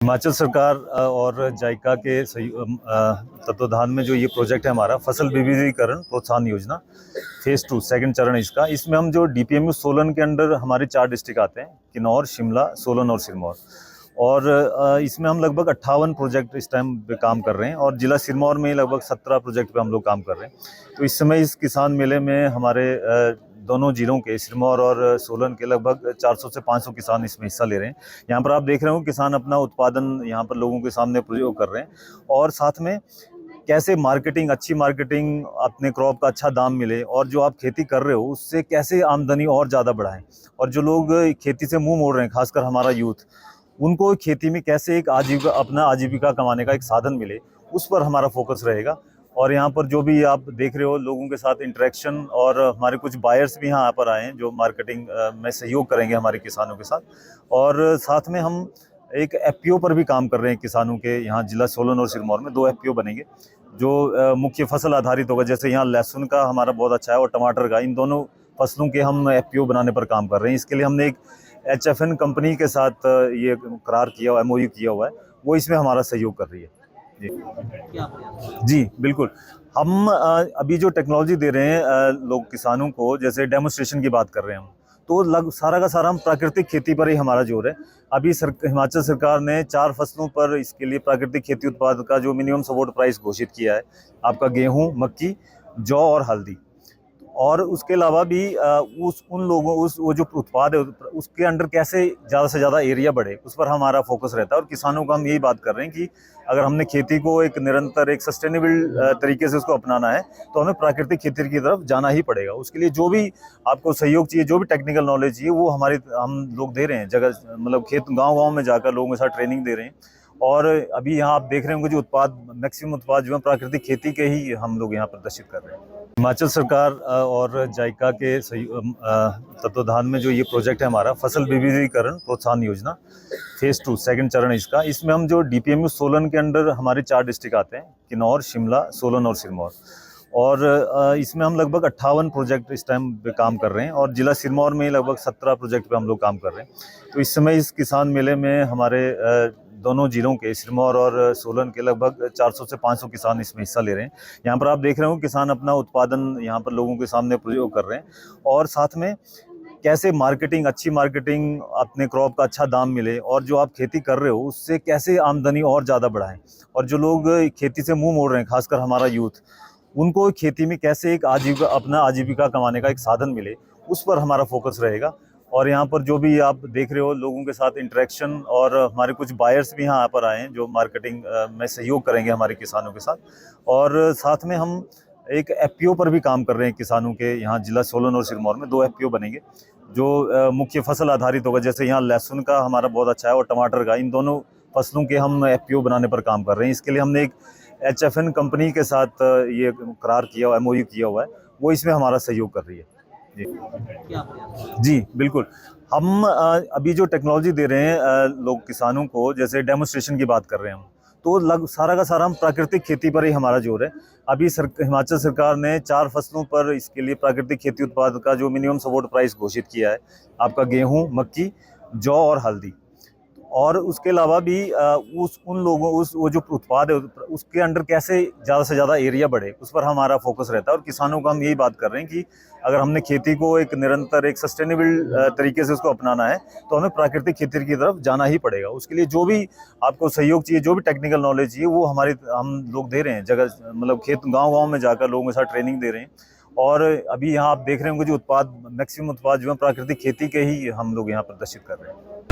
हिमाचल सरकार और जाइका के तत्वाधान में जो ये प्रोजेक्ट है हमारा फसल विविधीकरण प्रोत्साहन योजना फेज़ 2 सेकंड चरण इसका। इसमें हम जो डीपीएमयू सोलन के अंडर हमारे 4 डिस्ट्रिक्ट आते हैं, किन्नौर, शिमला, सोलन और सिरमौर। और इसमें हम लगभग 58 प्रोजेक्ट इस टाइम पे काम कर रहे हैं और जिला सिरमौर में ही लगभग 17 प्रोजेक्ट पे हम लोग काम कर रहे हैं। तो इस समय इस किसान मेले में हमारे दोनों जिलों के सिरमौर और सोलन के लगभग 400 से 500 किसान इसमें हिस्सा ले रहे हैं। यहाँ पर आप देख रहे हो किसान अपना उत्पादन यहाँ पर लोगों के सामने प्रयोग कर रहे हैं और साथ में कैसे मार्केटिंग, अच्छी मार्केटिंग, अपने क्रॉप का अच्छा दाम मिले और जो आप खेती कर रहे हो उससे कैसे आमदनी और ज़्यादा बढ़ाएं। और जो लोग खेती से मुंह मोड़ रहे हैं, खासकर हमारा यूथ, उनको खेती में कैसे एक अपना आजीविका कमाने का एक साधन मिले, उस पर हमारा फोकस रहेगा। और यहाँ पर जो भी आप देख रहे हो लोगों के साथ इंटरेक्शन, और हमारे कुछ बायर्स भी यहाँ पर आए हैं जो मार्केटिंग में सहयोग करेंगे हमारे किसानों के साथ। और साथ में हम एक एफपीओ पर भी काम कर रहे हैं किसानों के। यहाँ जिला सोलन और सिरमौर में 2 एफपीओ बनेंगे जो मुख्य फसल आधारित होगा। जैसे यहाँ लहसुन का हमारा बहुत अच्छा है और टमाटर का, इन दोनों फसलों के हम एफपीओ बनाने पर काम कर रहे हैं। इसके लिए हमने एक एचएफएन कंपनी के साथ ये करार किया हुआ, एमओयू किया हुआ है, वो इसमें हमारा सहयोग कर रही है। जी बिल्कुल। हम अभी जो टेक्नोलॉजी दे रहे हैं लोग किसानों को, जैसे डेमोन्स्ट्रेशन की बात कर रहे हैं हम, तो सारा का सारा हम प्राकृतिक खेती पर ही हमारा जोर है। अभी हिमाचल सरकार ने 4 फसलों पर इसके लिए प्राकृतिक खेती उत्पाद का जो मिनिमम सपोर्ट प्राइस घोषित किया है, आपका गेहूं, मक्की, जौ और हल्दी। और उसके अलावा भी वो जो उत्पाद है उसके अंडर कैसे ज़्यादा से ज़्यादा एरिया बढ़े, उस पर हमारा फोकस रहता है। और किसानों को हम यही बात कर रहे हैं कि अगर हमने खेती को एक निरंतर, एक सस्टेनेबल तरीके से उसको अपनाना है, तो हमें प्राकृतिक खेती की तरफ जाना ही पड़ेगा। उसके लिए जो भी आपको सहयोग चाहिए, जो भी टेक्निकल नॉलेज चाहिए, वो हम लोग दे रहे हैं। जगह मतलब गाँव में जाकर लोगों के साथ ट्रेनिंग दे रहे हैं। और अभी यहाँ आप देख रहे होंगे जो मैक्सिमम उत्पाद जो है प्राकृतिक खेती के ही हम लोग यहाँ प्रदर्शित कर रहे हैं। हिमाचल सरकार और जाइका के तत्वाधान में जो ये प्रोजेक्ट है हमारा फसल विविधीकरण प्रोत्साहन योजना फेज़ 2 सेकंड चरण इसका। इसमें हम जो डीपीएमयू सोलन के अंडर हमारे 4 डिस्ट्रिक्ट आते हैं, किन्नौर, शिमला, सोलन और सिरमौर। और इसमें हम लगभग 58 प्रोजेक्ट इस टाइम पे काम कर रहे हैं और जिला सिरमौर में ही लगभग 17 प्रोजेक्ट पे हम लोग काम कर रहे हैं। तो इस समय इस किसान मेले में हमारे दोनों जिलों के सिरमौर और सोलन के लगभग 400 से 500 किसान इसमें हिस्सा ले रहे हैं। यहाँ पर आप देख रहे हो किसान अपना उत्पादन यहाँ पर लोगों के सामने प्रयोग कर रहे हैं और साथ में कैसे मार्केटिंग, अच्छी मार्केटिंग, अपने क्रॉप का अच्छा दाम मिले और जो आप खेती कर रहे हो उससे कैसे आमदनी और ज़्यादा बढ़ाएं। और जो लोग खेती से मुंह मोड़ रहे हैं, खासकर हमारा यूथ, उनको खेती में कैसे एक अपना आजीविका कमाने का एक साधन मिले, उस पर हमारा फोकस रहेगा। और यहाँ पर जो भी आप देख रहे हो लोगों के साथ इंटरेक्शन, और हमारे कुछ बायर्स भी यहाँ पर आए हैं जो मार्केटिंग में सहयोग करेंगे हमारे किसानों के साथ। और साथ में हम एक एफपीओ पर भी काम कर रहे हैं किसानों के। यहाँ जिला सोलन और सिरमौर में 2 एफपीओ बनेंगे जो मुख्य फसल आधारित होगा। जैसे यहाँ लहसुन का हमारा बहुत अच्छा है और टमाटर का, इन दोनों फसलों के हम एफपीओ बनाने पर काम कर रहे हैं। इसके लिए हमने एक एचएफएन कंपनी के साथ ये करार किया हुआ, एमओयू किया हुआ है, वो इसमें हमारा सहयोग कर रही है। जी बिल्कुल। हम अभी जो टेक्नोलॉजी दे रहे हैं लोग किसानों को, जैसे डेमोन्स्ट्रेशन की बात कर रहे हैं हम, तो सारा का सारा हम प्राकृतिक खेती पर ही हमारा जोर है। अभी हिमाचल सरकार ने 4 फसलों पर इसके लिए प्राकृतिक खेती उत्पाद का जो मिनिमम सपोर्ट प्राइस घोषित किया है, आपका गेहूं, मक्की, जौ और हल्दी। और उसके अलावा भी वो जो उत्पाद है उसके अंडर कैसे ज़्यादा से ज़्यादा एरिया बढ़े, उस पर हमारा फोकस रहता है। और किसानों को हम यही बात कर रहे हैं कि अगर हमने खेती को एक निरंतर, एक सस्टेनेबल तरीके से उसको अपनाना है, तो हमें प्राकृतिक खेती की तरफ जाना ही पड़ेगा। उसके लिए जो भी आपको सहयोग चाहिए, जो भी टेक्निकल नॉलेज चाहिए, वो हम लोग दे रहे हैं। जगह मतलब गाँव में जाकर लोगों के साथ ट्रेनिंग दे रहे हैं। और अभी यहाँ आप देख रहे होंगे जो मैक्सिमम उत्पाद जो है प्राकृतिक खेती के ही हम लोग यहाँ प्रदर्शित कर रहे हैं।